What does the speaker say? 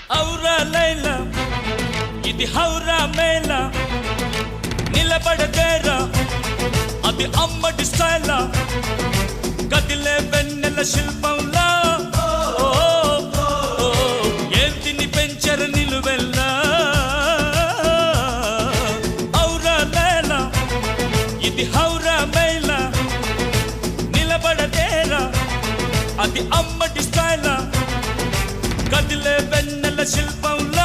ఔరా లైలా ఇది హౌరా మేళ నిలబడదేరా అది అమ్మడి స్టైలా కదిలే వెన్నెల శిల్పంలా ఏంటిని పెంచర నిలువెల్లా ఔరా లైలా ఇది హౌరా మేళ నిలబడదేరా అది అమ్మడి స్టైలా కదిలే వెన్నెల శిల్పంలా